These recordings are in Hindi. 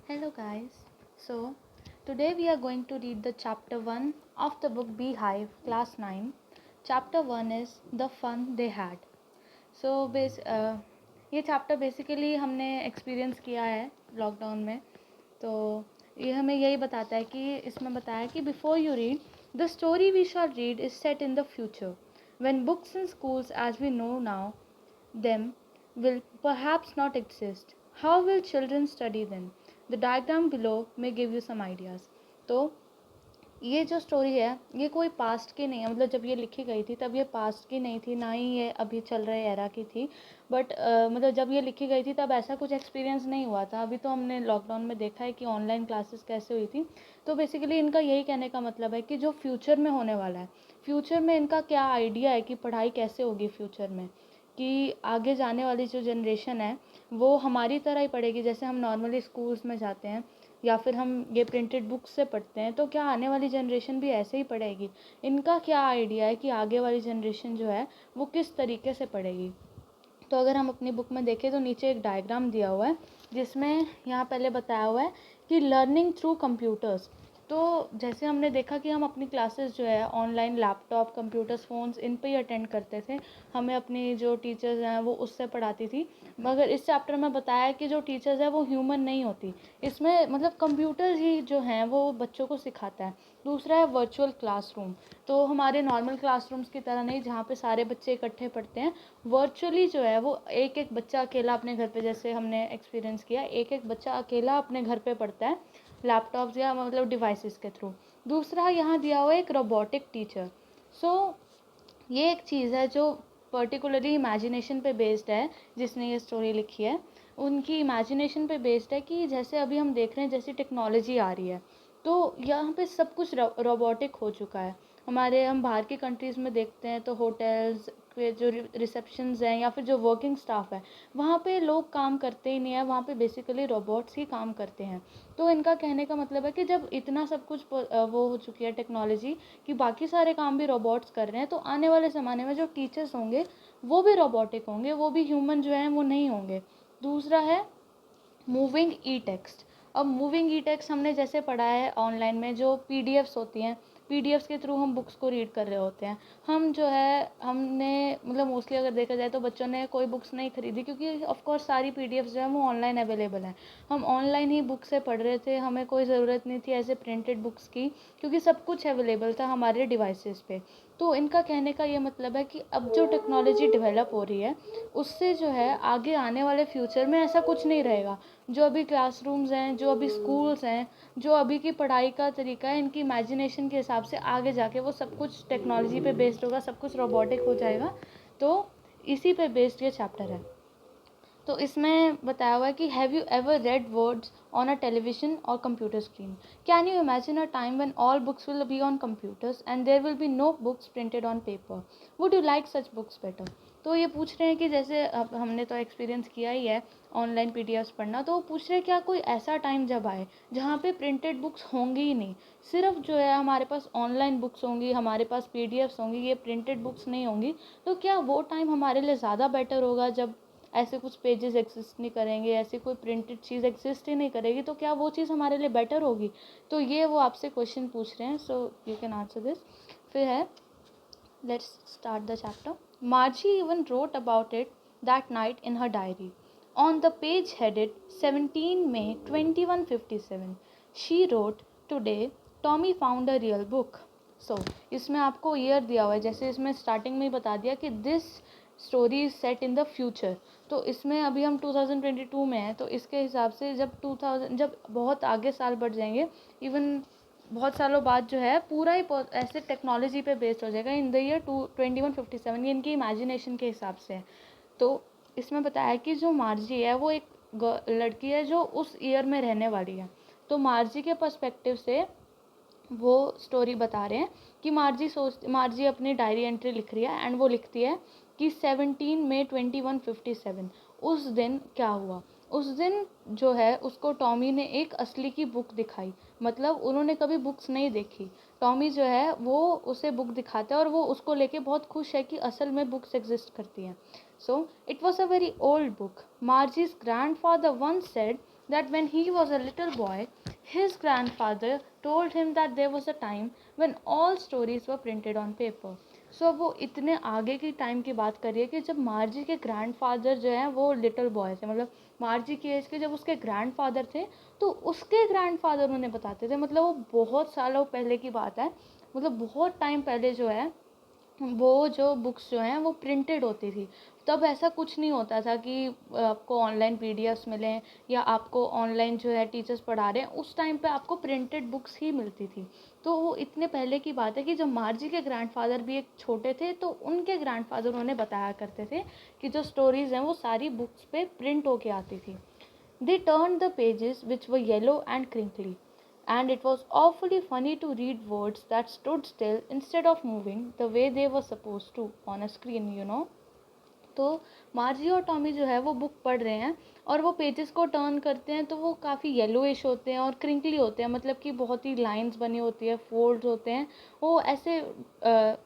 Hello guys. So today we are going to read the chapter 1 of the book Beehive class 9. Chapter 1 is The Fun They Had. ये चैप्टर बेसिकली हमने एक्सपीरियंस किया है लॉकडाउन में. तो ये हमें यही बताता है कि इसमें बताया कि before you read the story we shall read is set in the future when books in schools as we know now them will perhaps not exist. How will children study then? The diagram below may give you some ideas. तो ये जो स्टोरी है ये कोई पास्ट की नहीं है. मतलब जब ये लिखी गई थी तब ये पास्ट की नहीं थी, ना ही ये अभी चल रहे एरा की थी. बट मतलब जब ये लिखी गई थी तब ऐसा कुछ एक्सपीरियंस नहीं हुआ था. अभी तो हमने लॉकडाउन में देखा है कि ऑनलाइन क्लासेस कैसे हुई थी. तो बेसिकली इनका यही कहने का मतलब है कि जो फ्यूचर में होने वाला है, फ्यूचर में इनका क्या आइडिया है कि पढ़ाई कैसे होगी फ्यूचर में, कि आगे जाने वाली जो जनरेशन है वो हमारी तरह ही पढ़ेगी. जैसे हम नॉर्मली स्कूल्स में जाते हैं या फिर हम ये प्रिंटेड बुक्स से पढ़ते हैं, तो क्या आने वाली जनरेशन भी ऐसे ही पढ़ेगी? इनका क्या आइडिया है कि आगे वाली जनरेशन जो है वो किस तरीके से पढ़ेगी? तो अगर हम अपनी बुक में देखें तो नीचे एक डायग्राम दिया हुआ है जिसमें यहाँ पहले बताया हुआ है कि लर्निंग थ्रू कंप्यूटर्स. तो जैसे हमने देखा कि हम अपनी क्लासेस जो है ऑनलाइन लैपटॉप, कंप्यूटर्स, फ़ोन्स इन पे ही अटेंड करते थे. हमें अपनी जो टीचर्स हैं वो उससे पढ़ाती थी. मगर इस चैप्टर में बताया है कि जो टीचर्स है वो ह्यूमन नहीं होती. इसमें मतलब कंप्यूटर्स ही जो हैं वो बच्चों को सिखाता है. दूसरा है वर्चुअल क्लासरूम. तो हमारे नॉर्मल क्लासरूम्स की तरह नहीं जहाँ पे सारे बच्चे इकट्ठे पढ़ते हैं. वर्चुअली जो है वो एक एक बच्चा अकेला अपने घर पे, जैसे हमने एक्सपीरियंस किया, एक एक बच्चा अकेला अपने घर पे पढ़ता है लैपटॉप्स या मतलब डिवाइसेस के थ्रू. दूसरा यहाँ दिया हुआ है एक रोबोटिक टीचर. सो ये एक चीज़ है जो पर्टिकुलरली इमेजिनेशन पे बेस्ड है. जिसने ये स्टोरी लिखी है उनकी इमेजिनेशन पे बेस्ड है कि जैसे अभी हम देख रहे हैं जैसी टेक्नोलॉजी आ रही है तो यहाँ पे सब कुछ रोबोटिक हो चुका है. हम बाहर की कंट्रीज़ में देखते हैं तो होटल्स के जो रिसेप्शंस हैं या फिर जो वर्किंग स्टाफ है वहाँ पे लोग काम करते ही नहीं है. वहाँ पे बेसिकली रोबोट्स ही काम करते हैं. तो इनका कहने का मतलब है कि जब इतना सब कुछ वो हो चुकी है टेक्नोलॉजी कि बाकी सारे काम भी रोबोट्स कर रहे हैं, तो आने वाले ज़माने में जो टीचर्स होंगे वो भी रोबोटिक होंगे, वो भी ह्यूमन जो हैं वो नहीं होंगे. दूसरा है मूविंग ई टेक्स्ट. अब मूविंग ई टेक्स्ट हमने जैसे पढ़ा है ऑनलाइन में, जो पीडीएफ्स होती हैं, पीडीएफ्स के थ्रू हम बुक्स को रीड कर रहे होते हैं. हम जो है हमने मतलब मोस्टली अगर देखा जाए तो बच्चों ने कोई बुक्स नहीं खरीदी क्योंकि ऑफ कोर्स सारी पीडीएफ्स जो है वो ऑनलाइन अवेलेबल हैं. हम ऑनलाइन ही बुक से पढ़ रहे थे, हमें कोई ज़रूरत नहीं थी ऐसे प्रिंटेड बुक्स की क्योंकि सब कुछ अवेलेबल था हमारे डिवाइसेस पे. तो इनका कहने का ये मतलब है कि अब जो टेक्नोलॉजी डेवलप हो रही है उससे जो है आगे आने वाले फ्यूचर में ऐसा कुछ नहीं रहेगा. जो अभी क्लासरूम्स हैं, जो अभी स्कूल्स हैं, जो अभी की पढ़ाई का तरीका है, इनकी इमेजिनेशन के हिसाब से आगे जाके वो सब कुछ टेक्नोलॉजी पे बेस्ड होगा, सब कुछ रोबोटिक हो जाएगा. तो इसी पे बेस्ड ये चैप्टर है. तो इसमें बताया हुआ है कि have you ever read words on a television और computer screen? Can you imagine a time when all books will be on computers and there will be no books printed on paper? Would you like such books better? तो ये पूछ रहे हैं कि जैसे अब हमने तो एक्सपीरियंस किया ही है ऑनलाइन पीडीएफ्स पढ़ना, तो वो पूछ रहे हैं क्या कोई ऐसा टाइम जब आए जहाँ पे प्रिंटेड बुक्स होंगी ही नहीं, सिर्फ जो है हमारे पास ऑनलाइन बुक्स होंगी, हमारे पास पीडीएफ्स होंगी, ये प्रिंटेड बुक्स नहीं होंगी. तो क्या वो टाइम हमारे लिए ज़्यादा बेटर होगा जब ऐसे कुछ पेजेस एग्जिस्ट नहीं करेंगे, ऐसी कोई प्रिंटेड चीज़ एग्जिस्ट ही नहीं करेगी, तो क्या वो चीज़ हमारे लिए बेटर होगी? तो ये वो आपसे क्वेश्चन पूछ रहे हैं. So you can answer this. फिर है, let's start the chapter. Margie even wrote about it that night in her diary. On the page headed 17 May 2157 she wrote, today Tommy found a real book. So इसमें आपको ईयर दिया हुआ है, जैसे इसमें स्टार्टिंग में ही बता दिया कि this story is set in the future. तो इसमें अभी हम 2022 में हैं, तो इसके हिसाब से जब बहुत आगे साल बढ़ जाएंगे, इवन बहुत सालों बाद जो है पूरा ही ऐसे टेक्नोलॉजी पे बेस्ड हो जाएगा इन द ईयर 2157. ये इनकी इमेजिनेशन के हिसाब से है. तो इसमें बताया कि जो मार्जी है वो एक लड़की है जो उस ईयर में रहने वाली है. तो मार्जी के पर्सपेक्टिव से वो स्टोरी बता रहे हैं कि मार्जी अपनी डायरी एंट्री लिख रही है एंड वो लिखती है कि 17 May 2157 उस दिन क्या हुआ. उस दिन जो है उसको टॉमी ने एक असली की बुक दिखाई. मतलब उन्होंने कभी बुक्स नहीं देखी. टॉमी जो है वो उसे बुक दिखाता है और वो उसको लेके बहुत खुश है कि असल में बुक्स एग्जिस्ट करती हैं. So it was a very old book. Margie's grandfather once said that when he was a little boy, his grandfather told him that there was a time when all stories were printed on paper. सो वो इतने आगे की टाइम की बात करिए कि जब मार्जी के ग्रैंडफादर जो हैं वो लिटिल बॉय थे, मतलब मार्जी की एज के जब उसके ग्रैंडफादर थे तो उसके ग्रैंडफादर उन्हें बताते थे, मतलब वो बहुत सालों पहले की बात है, मतलब बहुत टाइम पहले जो है वो जो बुक्स जो हैं वो प्रिंटेड होती थी। तब ऐसा कुछ नहीं होता था कि आपको ऑनलाइन पीडीएफ्स मिलें या आपको ऑनलाइन जो है टीचर्स पढ़ा रहे हैं, उस टाइम पे आपको प्रिंटेड बुक्स ही मिलती थी। तो वो इतने पहले की बात है कि जब मार्जी के ग्रैंडफादर भी एक छोटे थे तो उनके ग्रैंडफादर उन्हें बताया करते थे कि जो स्टोरीज़ हैं वो सारी बुक्स पे प्रिंट होके आती थी। They turn the pages which were yellow and crinkly, and it was awfully funny to read words that stood still instead of moving the way they were supposed to on a screen, you know. तो मार्जी और टॉमी जो है वो बुक पढ़ रहे हैं और वो पेजेस को टर्न करते हैं तो वो काफ़ी येलोइश होते हैं और क्रिंकली होते हैं, मतलब कि बहुत ही लाइंस बनी होती है, फोल्ड्स होते हैं, वो ऐसे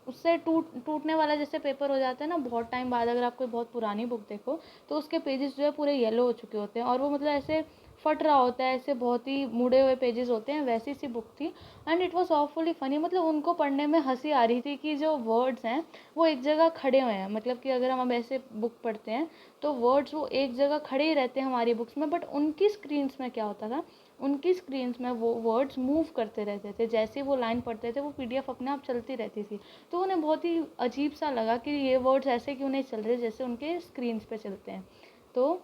उससे टूटने वाला जैसे पेपर हो जाता है ना बहुत टाइम बाद। अगर आप कोई बहुत पुरानी बुक देखो तो उसके पेजेस जो है पूरे येलो हो चुके होते हैं और वो मतलब ऐसे फट रहा होता है, ऐसे बहुत ही मुड़े हुए पेजेस होते हैं, वैसी सी बुक थी। And it was awfully funny, मतलब उनको पढ़ने में हंसी आ रही थी कि जो वर्ड्स हैं वो एक जगह खड़े हुए हैं, मतलब कि अगर हम ऐसे बुक पढ़ते हैं तो वर्ड्स वो एक जगह खड़े ही रहते हैं हमारी बुक्स में, बट उनकी स्क्रीन्स में क्या होता था, उनकी स्क्रीन्स में वो वर्ड्स मूव करते रहते थे, जैसे ही वो लाइन पढ़ते थे वो पीडीएफ अपने आप चलती रहती थी। तो उन्हें बहुत ही अजीब सा लगा कि ये वर्ड्स ऐसे क्यों नहीं चल रहे जैसे उनके स्क्रीन्स पे चलते हैं। तो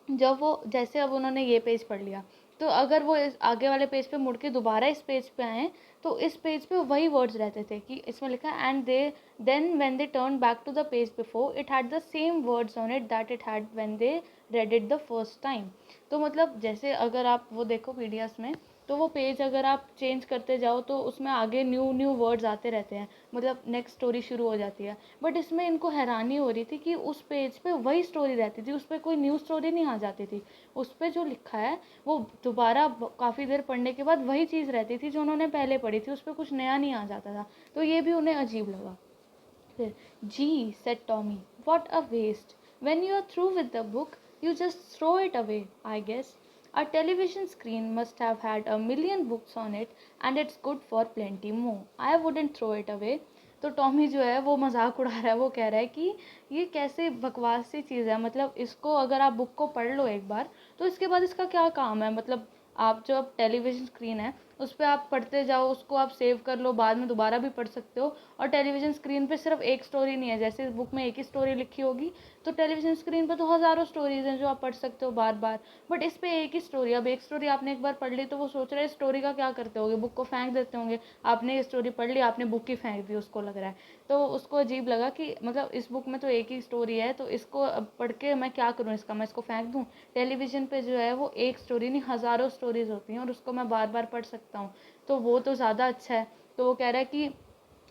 जब वो जैसे अब उन्होंने ये पेज पढ़ लिया तो अगर वो इस आगे वाले पेज पे मुड़ के दोबारा इस पेज पे आए तो इस पेज पे वही वर्ड्स रहते थे कि इसमें लिखा है and they then when they turn back to the page before it had the same words on it that it had when they read it the first time. तो मतलब जैसे अगर आप वो देखो पीडीएफ में तो वो पेज अगर आप चेंज करते जाओ तो उसमें आगे न्यू न्यू वर्ड्स आते रहते हैं, मतलब नेक्स्ट स्टोरी शुरू हो जाती है। बट इसमें इनको हैरानी हो रही थी कि उस पेज पे वही स्टोरी रहती थी, उस पर कोई न्यू स्टोरी नहीं आ जाती थी, उस पर जो लिखा है वो दोबारा काफ़ी देर पढ़ने के बाद वही चीज़ रहती थी जो उन्होंने पहले पढ़ी थी, उस पर कुछ नया नहीं आ जाता था। तो ये भी उन्हें अजीब लगा। फिर जी said Tommy, what a waste, when you are through with the book you just throw it away, I guess. A television screen must have had a million books on it and it's good for plenty more. I wouldn't throw it away. तो टॉमी जो है वो मजाक उड़ा रहा है, वो कह रहा है कि ये कैसे बकवास सी चीज़ है, मतलब इसको अगर आप बुक को पढ़ लो एक बार तो इसके बाद इसका क्या काम है, मतलब आप जो अब टेलीविज़न स्क्रीन है उस पर आप पढ़ते जाओ, उसको आप सेव कर लो, बाद में दोबारा भी पढ़ सकते हो। और टेलीविज़न स्क्रीन पे सिर्फ एक स्टोरी नहीं है, जैसे बुक में एक ही स्टोरी लिखी होगी तो टेलीविज़न स्क्रीन पे तो हज़ारों स्टोरीज़ हैं जो आप पढ़ सकते हो बार बार। बट इस पे एक ही स्टोरी, अब एक स्टोरी आपने एक बार पढ़ ली तो वो सोच रहे हैं स्टोरी का क्या करते होंगे, बुक को फेंक देते होंगे। आपने ये स्टोरी पढ़ ली, आपने बुक ही फेंक दी, उसको लग रहा है। तो उसको अजीब लगा कि मतलब इस बुक में तो एक ही स्टोरी है तो इसको अब पढ़ के मैं क्या करूँ, इसका मैं इसको फेंक दूँ। टेलीविज़न पे जो है वो एक स्टोरी नहीं हज़ारों स्टोरीज़ होती हैं और उसको मैं बार बार पढ़ सकता हूँ, तो वो तो ज़्यादा अच्छा है। तो वो कह रहा है कि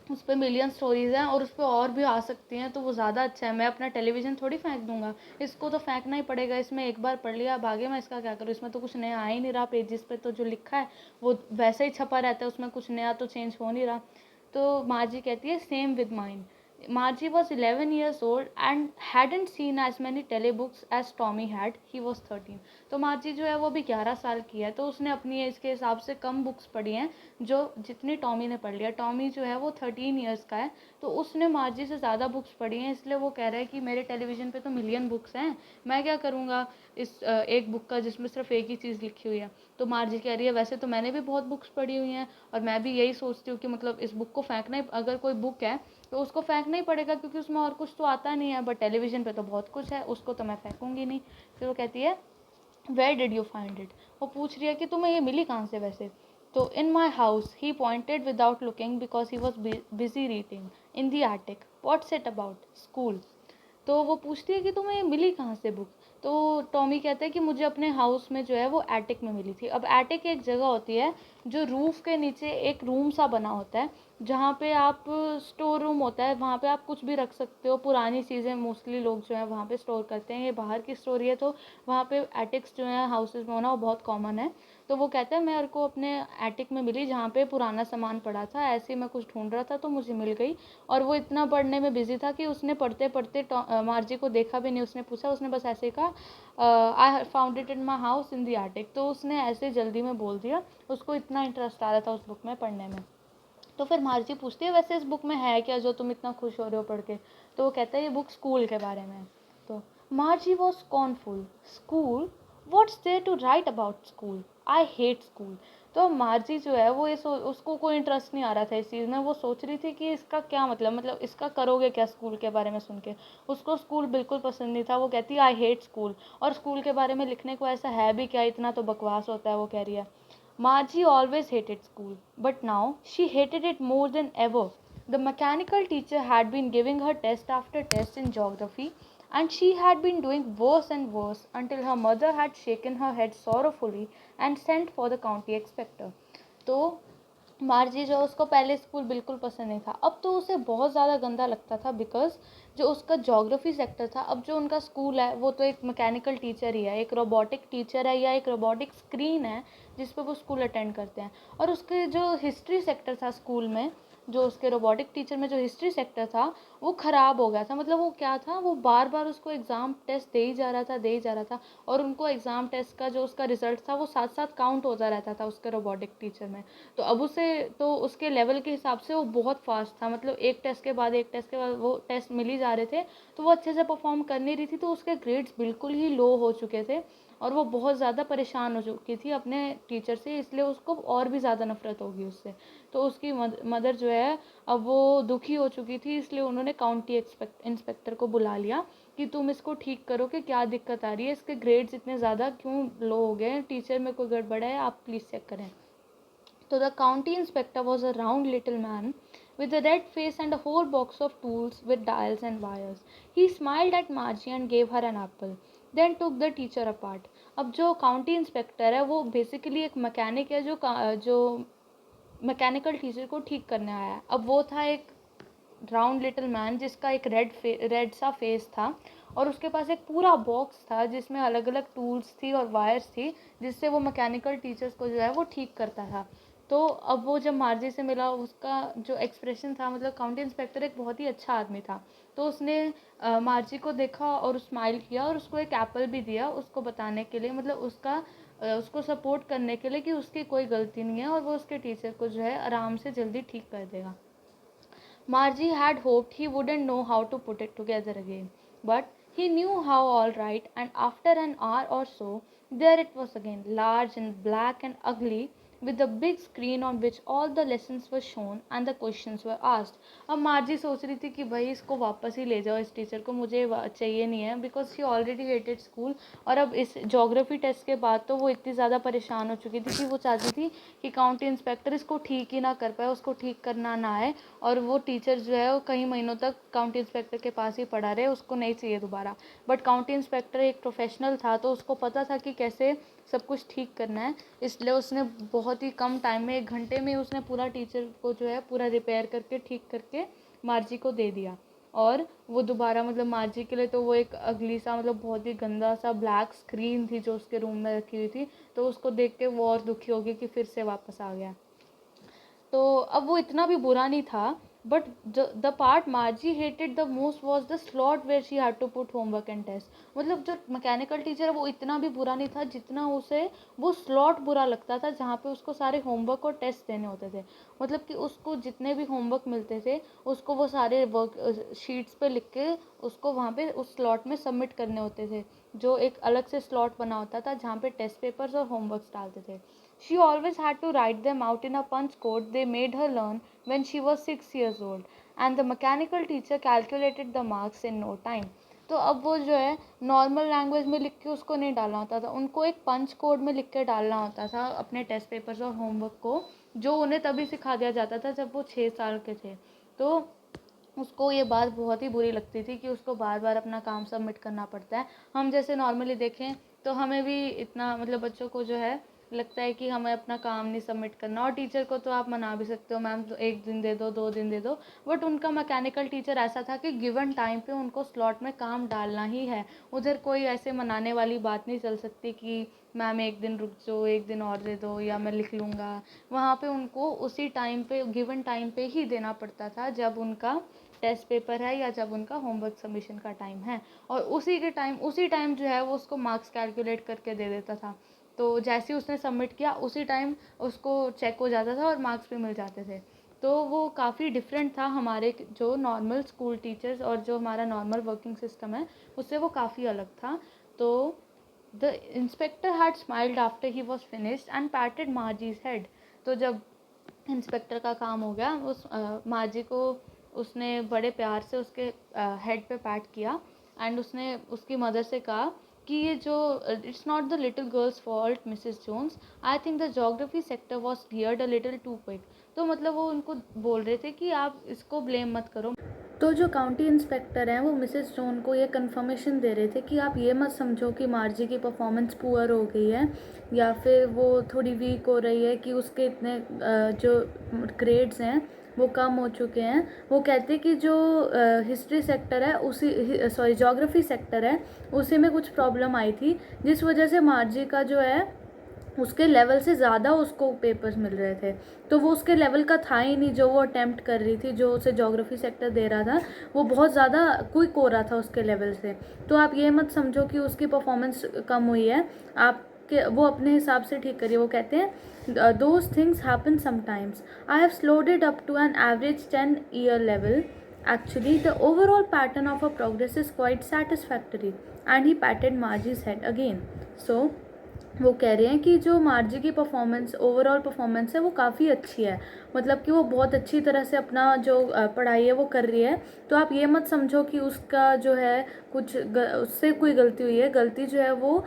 उस पर मिलियन स्टोरीज़ हैं और उस पर और भी आ सकती हैं तो वो ज़्यादा अच्छा है, मैं अपना टेलीविज़न थोड़ी फेंक दूंगा, इसको तो फेंकना ही पड़ेगा, इसमें एक बार पढ़ लिया अब आगे मैं इसका क्या करूँ, इसमें तो कुछ नया आ ही नहीं रहा, पेजेस पे तो जो लिखा है वो वैसे ही छपा रहता है, उसमें कुछ नया तो चेंज हो नहीं रहा। तो मार्जी कहती है same with mine. Margie was 11 years old and hadn't seen as many telebooks as Tommy had. He was 13. तो मार्जी जो है वो भी 11 साल की है तो उसने अपनी एज के हिसाब से कम बुक्स पढ़ी हैं जो जितनी टॉमी ने पढ़ लिया। टॉमी जो है वो 13 ईयर्स का है तो उसने मार्जी से ज़्यादा बुक्स पढ़ी हैं, इसलिए वो कह रहा है कि मेरे टेलीविज़न पे तो मिलियन बुक्स हैं, मैं क्या करूँगा इस एक बुक का जिसमें सिर्फ एक ही चीज़ लिखी हुई है। तो मार्जी कह रही है वैसे तो मैंने भी बहुत बुक्स पढ़ी हुई हैं और मैं भी यही सोचती हूँ कि मतलब इस बुक को फेंकना ही, अगर कोई बुक है तो उसको फेंकना ही पड़ेगा क्योंकि उसमें और कुछ तो आता नहीं है, बट टेलीविज़न पे तो बहुत कुछ है, उसको तो मैं फेंकूंगी नहीं। फिर वो कहती है where did you find it, वो पूछ रही है कि तुम्हें ये मिली कहाँ से वैसे। तो in my house, he pointed without looking because he was busy reading in the attic, what's it about school. तो वो पूछती है कि तुम्हें ये मिली कहाँ से बुक। तो टॉमी कहता है कि मुझे अपने हाउस में जो है वो एटिक में मिली थी। अब एटिक एक जगह होती है जो रूफ़ के नीचे एक रूम सा बना होता है जहाँ पे आप स्टोर रूम होता है वहाँ पे आप कुछ भी रख सकते हो, पुरानी चीज़ें मोस्टली लोग जो है वहाँ पे स्टोर करते हैं। ये बाहर की स्टोरी है तो वहाँ पे एटिक्स जो है हाउसेस में होना वो बहुत कॉमन है। तो वो कहता है मेरे को अपने एटिक में मिली जहाँ पे पुराना सामान पड़ा था, ऐसे ही मैं कुछ ढूंढ रहा था तो मुझे मिल गई। और वो इतना पढ़ने में बिजी था कि उसने पढ़ते पढ़ते मार्जी को देखा भी नहीं। उसने पूछा, उसने बस ऐसे ही कहा I found it in my house in the attic. तो उसने ऐसे जल्दी में बोल दिया, उसको इतना इंटरेस्ट आ रहा था उस बुक में पढ़ने में। तो फिर मार्जी पूछती है वैसे इस बुक में है क्या जो तुम इतना खुश हो रहे हो पढ़ के। तो वो कहता है ये बुक स्कूल के बारे में है। तो Margie was scornful, school, what's there to write about school, I hate school. तो मार्जी जो है वो उसको कोई इंटरेस्ट नहीं आ रहा था इस चीज़ में। वो सोच रही थी कि इसका क्या मतलब इसका करोगे क्या स्कूल के बारे में सुन के। उसको स्कूल बिल्कुल पसंद नहीं था। वो कहती है आई हेट स्कूल, और स्कूल के बारे में लिखने को ऐसा है भी क्या, इतना तो बकवास होता है, वो कह रही है। Margie always hated school, but now she hated it more than ever. The mechanical teacher had been giving her test after test in geography, and she had been doing worse and worse until her mother had shaken her head sorrowfully and sent for the county inspector. तो मार्जी जो उसको पहले स्कूल बिल्कुल पसंद नहीं था, अब तो उसे बहुत ज़्यादा गंदा लगता था बिकॉज जो उसका जोग्राफी सेक्टर था, अब जो उनका स्कूल है वो तो एक मैकेनिकल टीचर ही है, एक रोबोटिक टीचर है या एक रोबोटिक स्क्रीन है जिस पे वो स्कूल अटेंड करते हैं। और उसके जो हिस्ट्री सेक्टर था स्कूल में, जो उसके रोबोटिक टीचर में जो हिस्ट्री सेक्टर था वो ख़राब हो गया था। मतलब वो क्या था, वो बार बार उसको एग्ज़ाम टेस्ट दे ही जा रहा था, दे ही जा रहा था। और उनको एग्ज़ाम टेस्ट का जो उसका रिजल्ट था वो साथ साथ काउंट होता रहता था उसके रोबोटिक टीचर में। तो अब उसे, तो उसके लेवल के हिसाब से वो बहुत फास्ट था, मतलब एक टेस्ट के बाद एक टेस्ट के बाद वो टेस्ट मिल ही जा रहे थे। तो वो अच्छे से परफॉर्म कर नहीं रही थी, तो उसके ग्रेड्स बिल्कुल ही लो हो चुके थे और वो बहुत ज़्यादा परेशान हो चुकी थी अपने टीचर से, इसलिए उसको और भी ज़्यादा नफरत होगी उससे। तो उसकी मदर जो है अब वो दुखी हो चुकी थी, इसलिए उन्होंने काउंटी इंस्पेक्टर को बुला लिया कि तुम इसको ठीक करो कि क्या दिक्कत आ रही है, इसके ग्रेड्स इतने ज़्यादा क्यों लो हो गए, टीचर में कोई गड़बड़ है, आप प्लीज़ चेक करें। So the county inspector was a round little man with a red face and a whole box of tools with dials and wires. He smiled at Margie and gave her an apple, then took the teacher apart. अब जो काउंटी इंस्पेक्टर है वो बेसिकली एक मैकेनिक है जो मैकेनिकल टीचर को ठीक करने आया है। अब वो था एक राउंड लिटिल मैन जिसका एक रेड सा फेस था और उसके पास एक पूरा बॉक्स था जिसमें अलग अलग टूल्स थी और वायर्स थी जिससे वो मैकेनिकल टीचर्स को जो है वो ठीक करता था। तो अब वो जब मार्जी से मिला, उसका जो एक्सप्रेशन था, मतलब काउंटी इंस्पेक्टर एक बहुत ही अच्छा आदमी था, तो उसने मार्जी को देखा और स्माइल किया और उसको एक एप्पल भी दिया उसको बताने के लिए, मतलब उसको सपोर्ट करने के लिए कि उसकी कोई गलती नहीं है और वो उसके टीचर को जो है आराम से जल्दी ठीक कर देगा। Margie had hoped he wouldn't know how to put it together again, but he knew how all right, and after an hour or so, there it was again, large and black and ugly, with a big screen on which all the lessons were shown and the questions were asked. अब मार्जी सोच रही थी कि भाई इसको वापस ही ले जाओ, इस टीचर को मुझे चाहिए नहीं है, because she already hated school. और अब इस जोग्राफी टेस्ट के बाद तो वो इतनी ज़्यादा परेशान हो चुकी थी कि वो चाहती थी कि काउंटी इंस्पेक्टर इसको ठीक ही ना कर पाए, उसको ठीक करना ना आए और वो टीचर जो है वो कई महीनों तक काउंटी इंस्पेक्टर के पास ही पड़ा रहे, उसको नहीं चाहिए दोबारा। बट काउंटी इंस्पेक्टर एक प्रोफेशनल था तो उसको पता था कि कैसे सब कुछ ठीक करना है, इसलिए उसने बहुत ही कम टाइम में 1 घंटे में उसने पूरा टीचर को जो है पूरा रिपेयर करके ठीक करके मार्जी को दे दिया। और वो दोबारा, मतलब मार्जी के लिए तो वो एक अगली सा, मतलब बहुत ही गंदा सा ब्लैक स्क्रीन थी जो उसके रूम में रखी हुई थी, तो उसको देख के वो और दुखी हो गई कि फिर से वापस आ गया। तो अब वो इतना भी बुरा नहीं था, but the part Margie hated the most was the slot where she had to put homework and test. मतलब जो मैकेनिकल टीचर है वो इतना भी बुरा नहीं था जितना उसे वो स्लॉट बुरा लगता था जहाँ पे उसको सारे होमवर्क और टेस्ट देने होते थे। मतलब कि उसको जितने भी होमवर्क मिलते थे उसको वो सारे वर्क शीट्स पे लिख के उसको वहाँ पे उस स्लॉट में सबमिट करने होते थे, जो एक अलग से स्लॉट बना होता था जहाँ पे टेस्ट पेपर्स और होमवर्क्स डालते थे। She always had to write them out in a punch code they made her learn when she was 6 years old, and the mechanical teacher calculated the marks in no time. तो अब वो जो है नॉर्मल लैंग्वेज में लिख के उसको नहीं डालना होता था, उनको एक पंच कोड में लिख के डालना होता था अपने टेस्ट पेपर्स और होमवर्क को, जो उन्हें तभी सिखा दिया जाता था जब वो 6 साल के थे। तो उसको ये बात बहुत ही बुरी लगती थी कि उसको बार बार अपना काम सबमिट करना पड़ता है। हम जैसे नॉर्मली देखें तो हमें भी इतना, मतलब बच्चों को जो है लगता है कि हमें अपना काम नहीं सबमिट करना। और टीचर को तो आप मना भी सकते हो, मैम तो 1 दिन दे दो, 2 दिन दे दो, बट उनका मैकेनिकल टीचर ऐसा था कि गिवन टाइम पे उनको स्लॉट में काम डालना ही है। उधर कोई ऐसे मनाने वाली बात नहीं चल सकती कि मैम 1 दिन रुक जाओ, 1 दिन और दे दो, या मैं लिख लूँगा। वहाँ पे उनको उसी टाइम पे, गिवन टाइम पे ही देना पड़ता था जब उनका टेस्ट पेपर है या जब उनका होमवर्क सबमिशन का टाइम है। और उसी टाइम जो है वो उसको मार्क्स कैलकुलेट करके दे देता था। तो जैसे ही उसने सबमिट किया उसी टाइम उसको चेक हो जाता था और मार्क्स भी मिल जाते थे। तो वो काफ़ी डिफरेंट था हमारे जो नॉर्मल स्कूल टीचर्स और जो हमारा नॉर्मल वर्किंग सिस्टम है उससे वो काफ़ी अलग था। तो the inspector had smiled after he was finished and patted Margie's head. तो जब इंस्पेक्टर का काम हो गया, उस मार्जी को उसने बड़े प्यार से उसके हेड पे पैट किया एंड उसने उसकी मदर से कहा कि ये जो it's not the little girl's fault Mrs Jones, I think the geography sector was cleared a little too quick. तो मतलब वो उनको बोल रहे थे कि आप इसको ब्लेम मत करो। तो जो काउंटी इंस्पेक्टर हैं वो मिसेस जॉन को ये कंफर्मेशन दे रहे थे कि आप ये मत समझो कि मार्जी की परफॉर्मेंस पुअर हो गई है या फिर वो थोड़ी वीक हो रही है, कि उसके इतने जो ग्रेड्स हैं वो कम हो चुके हैं। वो कहते कि जो हिस्ट्री सेक्टर है उसी ज्योग्राफी सेक्टर है उसी में कुछ प्रॉब्लम आई थी, जिस वजह से मार्जी का जो है उसके लेवल से ज़्यादा उसको पेपर्स मिल रहे थे। तो वो उसके लेवल का था ही नहीं जो वो अटेम्प्ट कर रही थी, जो उसे ज्योग्राफी सेक्टर दे रहा था वो बहुत ज़्यादा क्विक हो रहा था उसके लेवल से। तो आप ये मत समझो कि उसकी परफॉर्मेंस कम हुई है, आपके वो अपने हिसाब से ठीक करिए। वो कहते हैं those things happen sometimes, I have slowed it up to an average 10-year level. Actually, the overall pattern of our progress is quite satisfactory. And he patted Margie's head again. So, वो कह रहे हैं कि जो मार्जी की परफॉर्मेंस, ओवरऑल परफॉर्मेंस है वो काफ़ी अच्छी है, मतलब कि वो बहुत अच्छी तरह से अपना जो पढ़ाई है वो कर रही है। तो आप ये मत समझो कि उसका जो है उससे कोई गलती हुई है। गलती जो है वो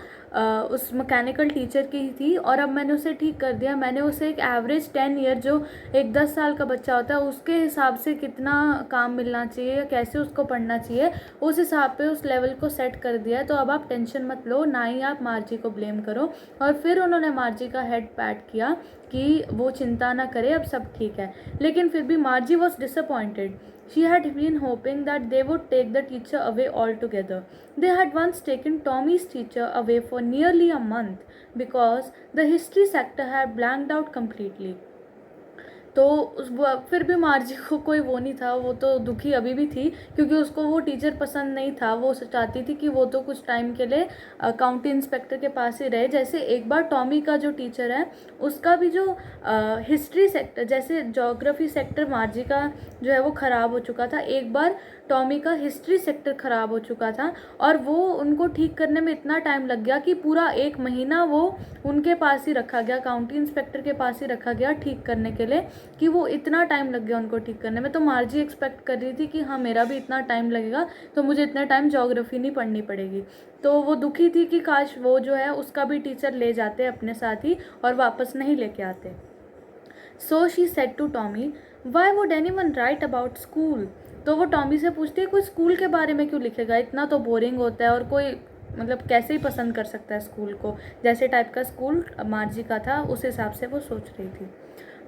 उस मैकेनिकल टीचर की ही थी और अब मैंने उसे ठीक कर दिया। मैंने उसे एक एवरेज 10 ईयर, जो एक 10 साल का बच्चा होता है उसके हिसाब से कितना काम मिलना चाहिए या कैसे उसको पढ़ना चाहिए, उस हिसाब पे उस लेवल को सेट कर दिया है। तो अब आप टेंशन मत लो, ना ही आप मार्जी को ब्लेम करो। और फिर उन्होंने मार्जी का हेड पैट किया कि वो चिंता ना करे, अब सब ठीक है। लेकिन फिर भी मार्जी was disappointed. She had been hoping that they would take the teacher away altogether. They had once taken Tommy's teacher away for nearly a month because the history sector had blanked out completely. तो फिर भी मार्जी को कोई वो नहीं था, वो तो दुखी अभी भी थी क्योंकि उसको वो टीचर पसंद नहीं था। वो चाहती थी कि वो तो कुछ टाइम के लिए काउंटी इंस्पेक्टर के पास ही रहे। जैसे एक बार टॉमी का जो टीचर है उसका भी जो हिस्ट्री सेक्टर, जैसे ज्योग्राफी सेक्टर मार्जी का जो है वो ख़राब हो चुका था, एक बार टॉमी का हिस्ट्री सेक्टर ख़राब हो चुका था और वो उनको ठीक करने में इतना टाइम लग गया कि पूरा 1 महीना वो उनके पास ही रखा गया, काउंटी इंस्पेक्टर के पास ही रखा गया ठीक करने के लिए, कि वो इतना टाइम लग गया उनको ठीक करने में। तो मार्जी एक्सपेक्ट कर रही थी कि हाँ मेरा भी इतना टाइम लगेगा तो मुझे इतना टाइम ज्योग्राफी नहीं पढ़नी पड़ेगी। तो वो दुखी थी कि काश वो जो है उसका भी टीचर ले जाते अपने साथ ही और वापस नहीं लेके आते। So she said to Tommy, why would anyone write about school. तो वो टॉमी से पूछती है कोई स्कूल के बारे में क्यों लिखेगा, इतना तो बोरिंग होता है और कोई मतलब कैसे ही पसंद कर सकता है स्कूल को। जैसे टाइप का स्कूल मार्जी का था उस हिसाब से वो सोच रही थी।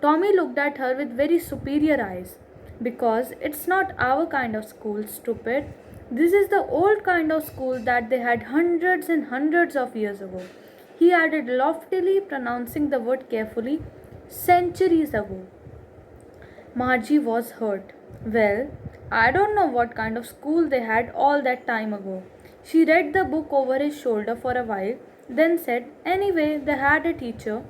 Tommy looked at her with very superior eyes. Because it's not our kind of school, stupid. This is the old kind of school that they had hundreds and hundreds of years ago. He added loftily, pronouncing the word carefully, centuries ago. Margie was hurt. Well, I don't know what kind of school they had all that time ago. She read the book over his shoulder for a while, then said, anyway, they had a teacher.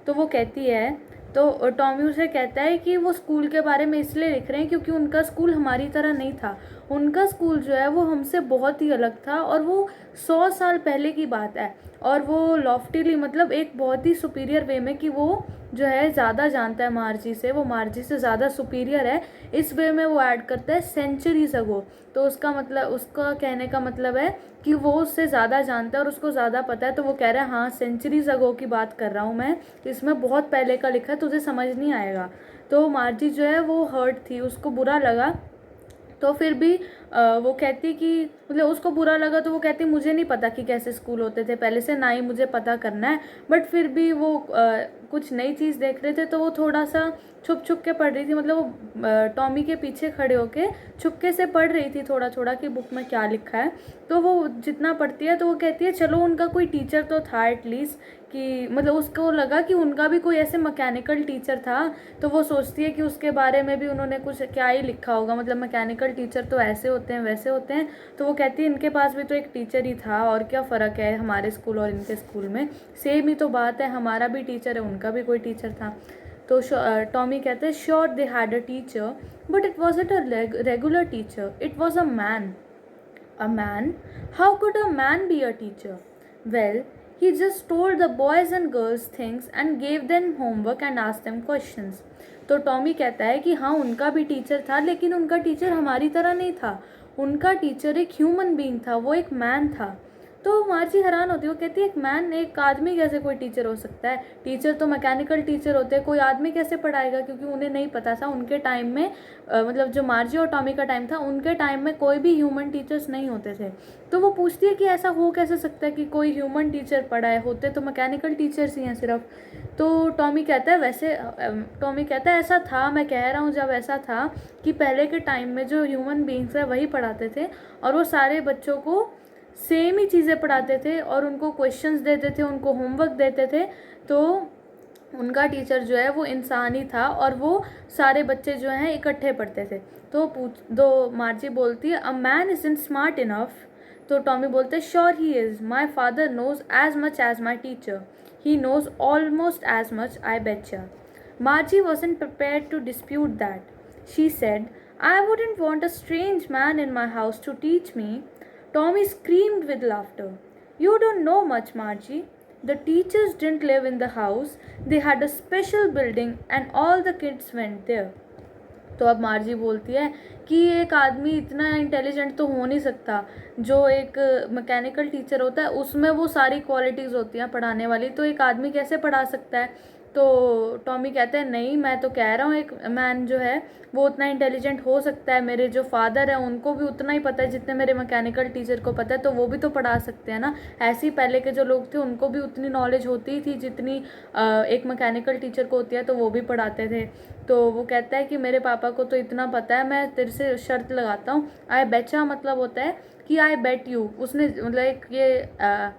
तो वो कहती है, तो टॉमी उसे कहता है कि वो स्कूल के बारे में इसलिए लिख रहे हैं क्योंकि उनका स्कूल हमारी तरह नहीं था। उनका स्कूल जो है वो हमसे बहुत ही अलग था और वो 100 साल पहले की बात है। और वो लॉफ्टीली मतलब एक बहुत ही सुपीरियर वे में कि वो जो है ज़्यादा जानता है मार्जी से, वो मार्जी से ज़्यादा सुपीरियर है, इस वे में वो ऐड करता है सेंचुरीज अगो। तो उसका मतलब, उसका कहने का मतलब है कि वो उससे ज़्यादा जानता है और उसको ज़्यादा पता है। तो वो कह रहा है हाँ सेंचुरीज अगो की बात कर रहा हूँ मैं, इसमें बहुत पहले का लिखा है, तुझे समझ नहीं आएगा। तो मार्जी जो है वो हर्ट थी, उसको बुरा लगा तो फिर भी वो कहती कि मतलब उसको बुरा लगा, तो वो कहती मुझे नहीं पता कि कैसे स्कूल होते थे पहले से, ना ही मुझे पता करना है, बट फिर भी वो कुछ नई चीज़ देख रहे थे, तो वो थोड़ा सा छुप छुप के पढ़ रही थी, मतलब वो टॉमी के पीछे खड़े होके छुपके से पढ़ रही थी थोड़ा थोड़ा कि बुक में क्या लिखा है। तो वो जितना पढ़ती है तो वो कहती है चलो उनका कोई टीचर तो था एटलीस्ट, कि मतलब उसको लगा कि उनका भी कोई ऐसे मैकेनिकल टीचर था, तो वो सोचती है कि उसके बारे में भी उन्होंने कुछ क्या ही लिखा होगा, मतलब मैकेनिकल टीचर तो ऐसे होते हैं वैसे होते हैं। तो वो कहती है इनके पास भी तो एक टीचर ही था, और क्या फ़र्क है हमारे स्कूल और इनके स्कूल में, सेम ही तो बात है, हमारा भी टीचर है उनका भी कोई टीचर था। तो टॉमी कहते हैं sure they had a teacher but it wasn't a regular teacher, it was a man. A man? How could a man be a teacher? Well, he just told the boys and girls things and gave them homework and asked them questions. तो टॉमी कहता है कि हाँ उनका भी टीचर था, लेकिन उनका टीचर हमारी तरह नहीं था, उनका टीचर एक ह्यूमन बीइंग था, वो एक मैन था। तो मार्जी हैरान होती है, वो कहती है एक मैन, एक आदमी कैसे कोई टीचर हो सकता है, टीचर तो मैकेनिकल टीचर होते हैं, कोई आदमी कैसे पढ़ाएगा, क्योंकि उन्हें नहीं पता था उनके टाइम में मतलब जो मार्जी और टॉमी का टाइम था उनके टाइम में कोई भी ह्यूमन टीचर्स नहीं होते थे। तो वो पूछती है कि ऐसा हो कैसे सकता है कि कोई ह्यूमन टीचर पढ़ाए, होते तो मैकेनिकल टीचर्स ही हैं सिर्फ। तो टॉमी कहता है वैसे टॉमी कहता है ऐसा था, मैं कह रहा हूँ जब ऐसा था कि पहले के टाइम में जो ह्यूमन बींग्स है वही पढ़ाते थे, और वो सारे बच्चों को सेम ही चीज़ें पढ़ाते थे और उनको क्वेश्चंस देते थे, उनको होमवर्क देते थे। तो उनका टीचर जो है वो इंसान ही था, और वो सारे बच्चे जो हैं इकट्ठे पढ़ते थे। तो दो मार्जी बोलती है a man isn't smart enough. तो टॉमी बोलते हैं sure he is, my father knows as much as my teacher, he knows almost as much, I betcha. Margie wasn't prepared to dispute that. She said, I wouldn't want a strange man in my house to teach me. Tommy screamed with laughter. You don't know much, Margie. The teachers didn't live in the house. They had a special building and all the kids went there. तो अब मार्जी बोलती है कि एक आदमी इतना इंटेलिजेंट तो हो नहीं सकता, जो एक मैकेनिकल टीचर होता है उसमें वो सारी क्वालिटीज़ होती हैं पढ़ाने वाली, तो एक आदमी कैसे पढ़ा सकता है। तो टॉमी कहते हैं नहीं, मैं तो कह रहा हूँ एक मैन जो है वो उतना इंटेलिजेंट हो सकता है, मेरे जो फादर है उनको भी उतना ही पता है जितने मेरे मैकेनिकल टीचर को पता है, तो वो भी तो पढ़ा सकते हैं ना। ऐसे ही पहले के जो लोग थे उनको भी उतनी नॉलेज होती थी जितनी एक मैकेनिकल टीचर को होती है, तो वो भी पढ़ाते थे। तो वो कहता है कि मेरे पापा को तो इतना पता है, मैं तेरे से शर्त लगाता हूँ। आई बेचा मतलब होता है कि आई बेट यू, उसने मतलब एक ये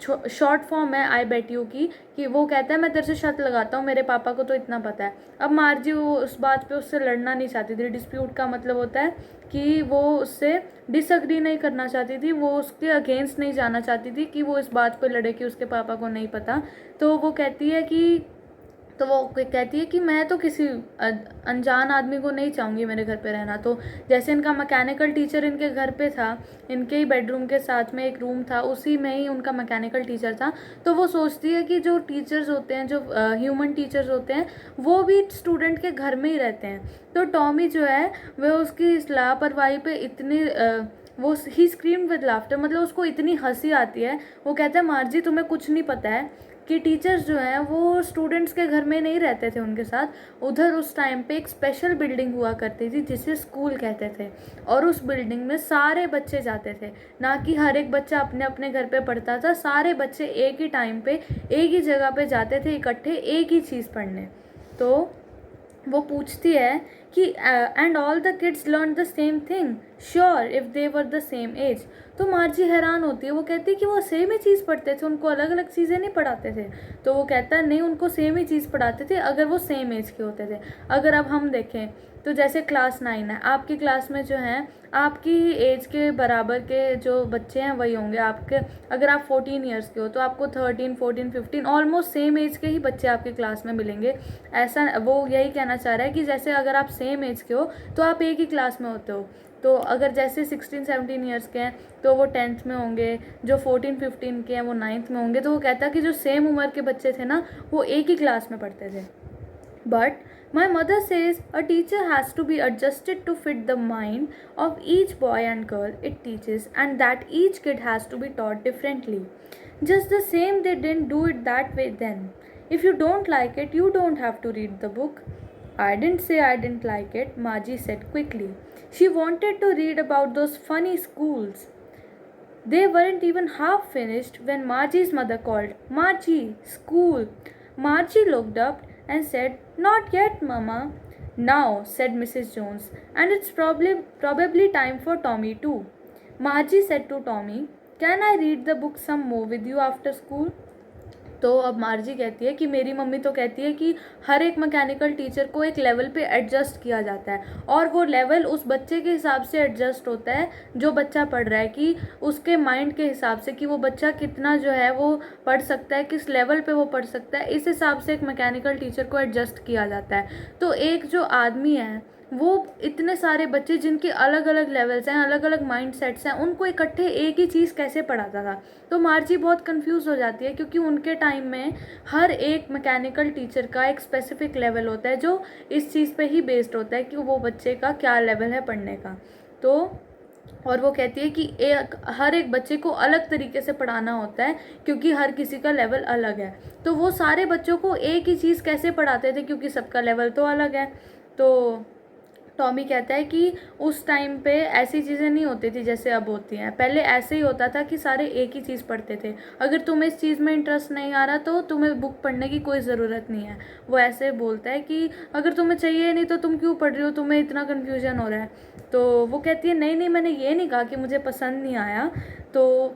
शॉर्ट फॉर्म है आई बेट यू की, कि वो कहता है मैं तेरे से शर्त लगाता हूँ, मेरे पापा को तो इतना पता है। अब मार्जी वो उस बात पे उससे लड़ना नहीं चाहती थी, डिस्प्यूट का मतलब होता है कि वो उससे डिसअग्री नहीं करना चाहती थी, वो उसके अगेंस्ट नहीं जाना चाहती थी कि वो इस बात पे लड़े कि उसके पापा को नहीं पता। तो वो कहती है कि तो वो कहती है कि मैं तो किसी अनजान आदमी को नहीं चाहूँगी मेरे घर पे रहना। तो जैसे इनका मैकेनिकल टीचर इनके घर पे था, इनके ही बेडरूम के साथ में एक रूम था, उसी में ही उनका मैकेनिकल टीचर था। तो वो सोचती है कि जो टीचर्स होते हैं, जो ह्यूमन टीचर्स होते हैं, वो भी स्टूडेंट के घर में ही रहते हैं। तो टॉमी जो है वह उसकी इस लापरवाही पे इतनी वो ही स्क्रीम विद लाफ्टर, मतलब उसको इतनी हंसी आती है। वो कहता है मार्जी तुम्हें कुछ नहीं पता है कि टीचर्स जो हैं वो स्टूडेंट्स के घर में नहीं रहते थे उनके साथ, उधर उस टाइम पे एक स्पेशल बिल्डिंग हुआ करती थी जिसे स्कूल कहते थे, और उस बिल्डिंग में सारे बच्चे जाते थे, ना कि हर एक बच्चा अपने अपने घर पे पढ़ता था, सारे बच्चे एक ही टाइम पे एक ही जगह पे जाते थे इकट्ठे एक ही चीज़ पढ़ने। तो वो पूछती है कि and all the kids learn the same thing sure if they were the same age. तो मार्जी हैरान होती है, वो कहती है कि वो सेम ही चीज़ पढ़ते थे, उनको अलग अलग चीज़ें नहीं पढ़ाते थे। तो वो कहता है नहीं, उनको सेम ही चीज़ पढ़ाते थे अगर वो सेम एज के होते थे। अगर अब हम देखें तो जैसे क्लास 9 है, आपकी क्लास में जो हैं आपकी एज के बराबर के जो बच्चे हैं वही होंगे आपके। अगर आप 14 ईयर्स के हो तो आपको 13, 14, 15 ऑलमोस्ट सेम एज के ही बच्चे आपकी क्लास में मिलेंगे। ऐसा वो यही कहना चाह रहा है कि जैसे अगर आप सेम एज के हो तो आप एक ही क्लास में होते हो। तो अगर जैसे 16, 17 ईयर्स के हैं तो वो 10th में होंगे, जो 14, 15 के हैं वो 9th में होंगे। तो वो कहता है कि जो सेम उम्र के बच्चे थे ना वो एक ही क्लास में पढ़ते थे। But my mother says a teacher has to be adjusted to fit the mind of each boy and girl it teaches, and that each kid has to be taught differently. Just the same, they didn't do it that way then. If you don't like it, you don't have to read the book. I didn't say I didn't like it, Margie said quickly. She wanted to read about those funny schools. They weren't even half finished when Margie's mother called, "Margie, school." Margie looked up and said, "Not yet, Mama." "Now," said Mrs. Jones, "and it's probably time for Tommy too." Margie said to Tommy, "Can I read the book some more with you after school?" तो अब मार्जी कहती है कि मेरी मम्मी तो कहती है कि हर एक मैकेनिकल टीचर को एक लेवल पे एडजस्ट किया जाता है, और वो लेवल उस बच्चे के हिसाब से एडजस्ट होता है जो बच्चा पढ़ रहा है, कि उसके माइंड के हिसाब से कि वो बच्चा कितना जो है वो पढ़ सकता है, किस लेवल पे वो पढ़ सकता है, इस हिसाब से एक मैकेनिकल टीचर को एडजस्ट किया जाता है। तो एक जो आदमी है वो इतने सारे बच्चे जिनके अलग अलग लेवल्स हैं, अलग अलग माइंड सेट्स हैं, उनको इकट्ठे एक ही चीज़ कैसे पढ़ाता था। तो मार्जी बहुत कंफ्यूज हो जाती है, क्योंकि उनके टाइम में हर एक मैकेनिकल टीचर का एक स्पेसिफिक लेवल होता है जो इस चीज़ पे ही बेस्ड होता है कि वो बच्चे का क्या लेवल है पढ़ने का। तो और वो कहती है कि हर एक बच्चे को अलग तरीके से पढ़ाना होता है, क्योंकि हर किसी का लेवल अलग है। तो वो सारे बच्चों को एक ही चीज़ कैसे पढ़ाते थे, क्योंकि सबका लेवल तो अलग है। तो टॉमी कहता है कि उस टाइम पे ऐसी चीज़ें नहीं होती थी जैसे अब होती हैं। पहले ऐसे ही होता था कि सारे एक ही चीज़ पढ़ते थे। अगर तुम्हें इस चीज़ में इंटरेस्ट नहीं आ रहा तो तुम्हें बुक पढ़ने की कोई ज़रूरत नहीं है। वो ऐसे बोलता है कि अगर तुम्हें चाहिए नहीं तो तुम क्यों पढ़ रही हो, तुम्हें इतना कन्फ्यूजन हो रहा है। तो वो कहती है नहीं नहीं, मैंने ये नहीं कहा कि मुझे पसंद नहीं आया। तो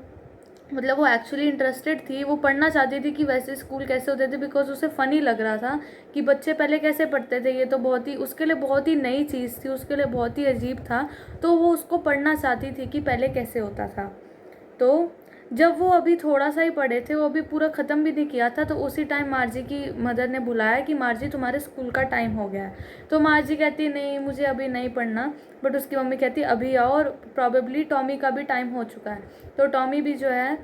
मतलब वो एक्चुअली इंटरेस्टेड थी, वो पढ़ना चाहती थी कि वैसे स्कूल कैसे होते थे, बिकॉज उसे फ़नी लग रहा था कि बच्चे पहले कैसे पढ़ते थे। ये तो बहुत ही उसके लिए बहुत ही नई चीज़ थी, उसके लिए बहुत ही अजीब था। तो वो उसको पढ़ना चाहती थी कि पहले कैसे होता था। तो जब वो अभी थोड़ा सा ही पढ़े थे, वो अभी पूरा ख़त्म भी नहीं किया था, तो उसी टाइम मार्जी की मदर ने बुलाया कि मार्जी तुम्हारे स्कूल का टाइम हो गया है। तो मार्जी कहती नहीं मुझे अभी नहीं पढ़ना, बट उसकी मम्मी कहती अभी आओ, और प्रॉबेबली टॉमी का भी टाइम हो चुका है। तो टॉमी भी जो है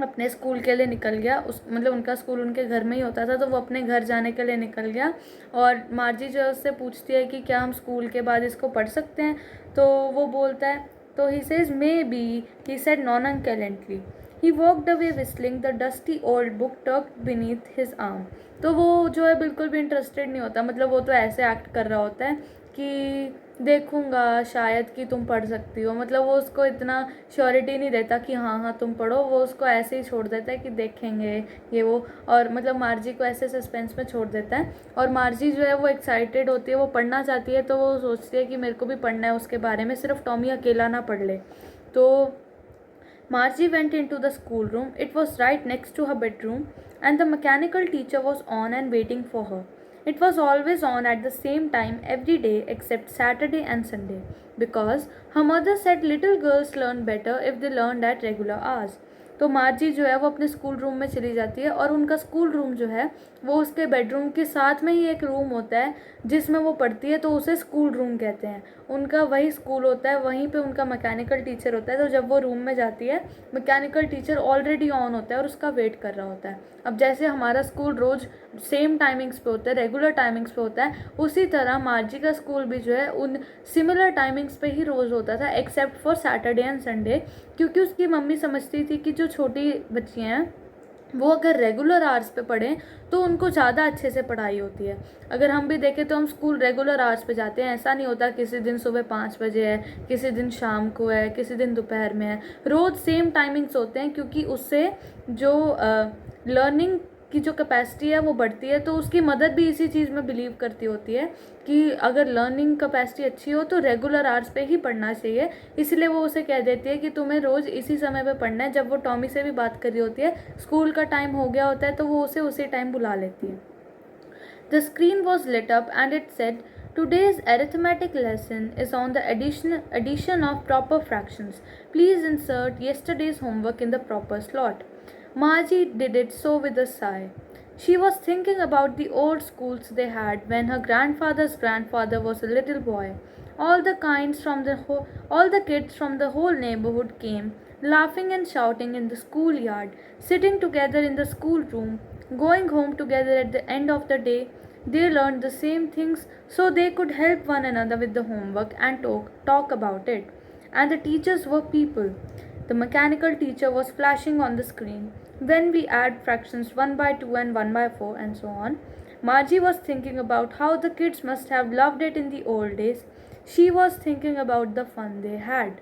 अपने स्कूल के लिए निकल गया। मतलब उनका स्कूल उनके घर में ही होता था, तो वो अपने घर जाने के लिए निकल गया। और मार्जी जो है उससे पूछती है कि क्या हम स्कूल के बाद इसको पढ़ सकते हैं। तो वो बोलता है, तो he says maybe, he said nonchalantly. He walked away whistling the dusty old book tucked beneath his arm. तो वो जो है बिल्कुल भी इंटरेस्टेड नहीं होता, मतलब वो तो ऐसे एक्ट कर रहा होता है कि देखूंगा शायद कि तुम पढ़ सकती हो। मतलब वो उसको इतना श्योरिटी नहीं देता कि हाँ हाँ तुम पढ़ो, वो उसको ऐसे ही छोड़ देता है कि देखेंगे ये वो। और मतलब मार्जी को ऐसे सस्पेंस में छोड़ देता है। और मार्जी जो है वो एक्साइटेड होती है, वो पढ़ना चाहती है, तो वो सोचती है कि मेरे को भी पढ़ना है उसके बारे में, सिर्फ टॉमी अकेला ना पढ़ ले। तो Margie went into the schoolroom. It was right next to her bedroom, and the mechanical teacher was on and waiting for her. It was always on at the same time every day except Saturday and Sunday, because her mother said little girls learn better if they learned at regular hours. तो मार्जी जो है वो अपने स्कूल रूम में चली जाती है, और उनका स्कूल रूम जो है वो उसके बेडरूम के साथ में ही एक रूम होता है जिसमें वो पढ़ती है, तो उसे स्कूल रूम कहते हैं। उनका वही स्कूल होता है, वहीं पे उनका मैकेनिकल टीचर होता है। तो जब वो रूम में जाती है, मैकेनिकल टीचर ऑलरेडी ऑन होता है और उसका वेट कर रहा होता है। अब जैसे हमारा स्कूल रोज़ सेम टाइमिंग्स पे होता है, रेगुलर टाइमिंग्स पे होता है, उसी तरह मार्जी का स्कूल भी जो है उन सिमिलर टाइमिंग्स पे ही रोज़ होता था, except for Saturday and Sunday. क्योंकि उसकी मम्मी समझती थी कि जो छोटी बच्चियाँ हैं वो अगर रेगुलर आवर्स पे पढ़ें तो उनको ज़्यादा अच्छे से पढ़ाई होती है। अगर हम भी देखें तो हम स्कूल रेगुलर आवर्स पे जाते हैं, ऐसा नहीं होता किसी दिन सुबह 5 बजे है, किसी दिन शाम को है, किसी दिन दोपहर में है। रोज़ सेम टाइमिंग्स होते हैं, क्योंकि उससे जो लर्निंग की जो कैपेसिटी है वो बढ़ती है। तो उसकी मदर भी इसी चीज़ में बिलीव करती होती है कि अगर लर्निंग कैपेसिटी अच्छी हो तो रेगुलर आवर्स पे ही पढ़ना चाहिए। इसलिए वो उसे कह देती है कि तुम्हें रोज़ इसी समय पे पढ़ना है। जब वो टॉमी से भी बात कर रही होती है, स्कूल का टाइम हो गया होता है, तो वो उसे उसी टाइम बुला लेती है। The screen was lit up and it said, "Today's arithmetic lesson is on the addition of proper fractions. Please insert yesterday's homework in the proper slot." Margie did it so with a sigh. She was thinking about the old schools they had when her grandfather's grandfather was a little boy. All the kids from the whole neighborhood came, laughing and shouting in the schoolyard, sitting together in the schoolroom, going home together at the end of the day. They learned the same things so they could help one another with the homework and talk about it. And the teachers were people. The mechanical teacher was flashing on the screen. When we add fractions 1 by 2 and 1 by 4 and so on. Margie was thinking about how the kids must have loved it in the old days. She was thinking about the fun they had.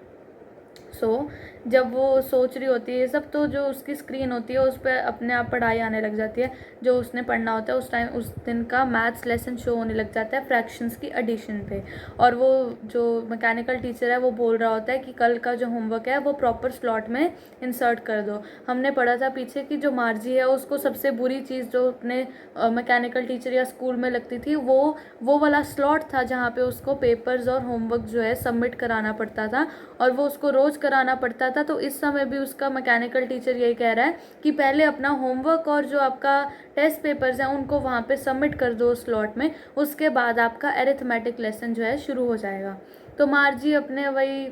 So जब वो सोच रही होती है ये सब, तो जो उसकी स्क्रीन होती है उस पर अपने आप पढ़ाई आने लग जाती है, जो उसने पढ़ना होता है उस टाइम, उस दिन का मैथ्स लेसन शो होने लग जाता है फ्रैक्शंस की एडिशन पे। और वो जो मैकेनिकल टीचर है वो बोल रहा होता है कि कल का जो होमवर्क है वो प्रॉपर स्लॉट में इंसर्ट कर दो। हमने पढ़ा था पीछे कि जो मार्जी है उसको सबसे बुरी चीज़ जो अपने मैकेनिकल टीचर या स्कूल में लगती थी वो वाला स्लॉट था जहाँ पे उसको पेपर्स और होमवर्क जो है सबमिट कराना पड़ता था, और वो उसको रोज़ कराना पड़ता था। तो इस समय भी उसका मैकेनिकल टीचर यही कह रहा है कि पहले अपना होमवर्क और जो आपका टेस्ट पेपर्स हैं उनको वहाँ पे सबमिट कर दो स्लॉट में, उसके बाद आपका अरिथमेटिक लेसन जो है शुरू हो जाएगा। तो मार्जी अपने वही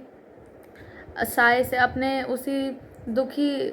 साय से, अपने उसी दुखी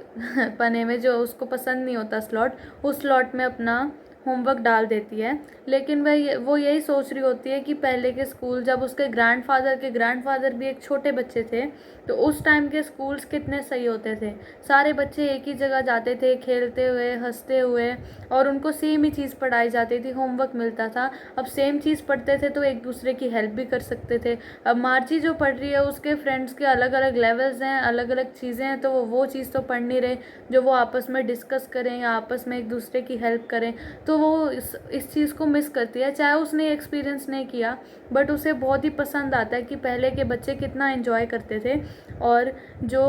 पने में जो उसको पसंद नहीं होता स्लॉट, उस स्लॉट में अपना होमवर्क डाल देती है। लेकिन वो यही सोच रही होती है कि पहले के स्कूल, जब उसके ग्रैंडफादर भी एक छोटे बच्चे थे, तो उस टाइम के स्कूल्स कितने सही होते थे। सारे बच्चे एक ही जगह जाते थे, खेलते हुए हंसते हुए, और उनको सेम ही चीज़ पढ़ाई जाती थी, होमवर्क मिलता था। अब सेम चीज़ पढ़ते थे तो एक दूसरे की हेल्प भी कर सकते थे। अब मार्ची जो पढ़ रही है उसके फ्रेंड्स के अलग अलग लेवल्स हैं, अलग अलग चीज़ें हैं, तो वो चीज़ तो पढ़ नहीं रहे जो वो आपस में डिस्कस करें या आपस में एक दूसरे की हेल्प करें। तो वो इस चीज़ को मिस करती है, चाहे उसने एक्सपीरियंस नहीं किया, बट उसे बहुत ही पसंद आता है कि पहले के बच्चे कितना एंजॉय करते थे, और जो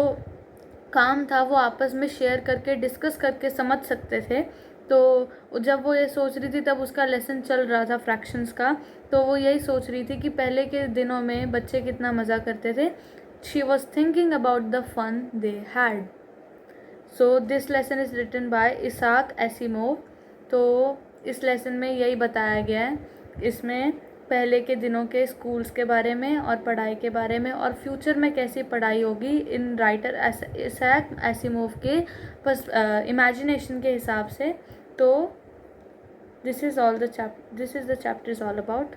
काम था वो आपस में शेयर करके डिस्कस करके समझ सकते थे। तो जब वो ये सोच रही थी तब उसका लेसन चल रहा था फ्रैक्शंस का, तो वो यही सोच रही थी कि पहले के दिनों में बच्चे कितना मज़ा करते थे। She was thinking about the fun they had. So this lesson is written by Isaac Asimov. तो इस लेसन में यही बताया गया है, इसमें पहले के दिनों के स्कूल्स के बारे में और पढ़ाई के बारे में, और फ्यूचर में कैसी पढ़ाई होगी इन राइटर इसाक एसिमोव के इमेजिनेशन के हिसाब से। तो this is the chapter is all about.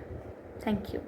Thank you.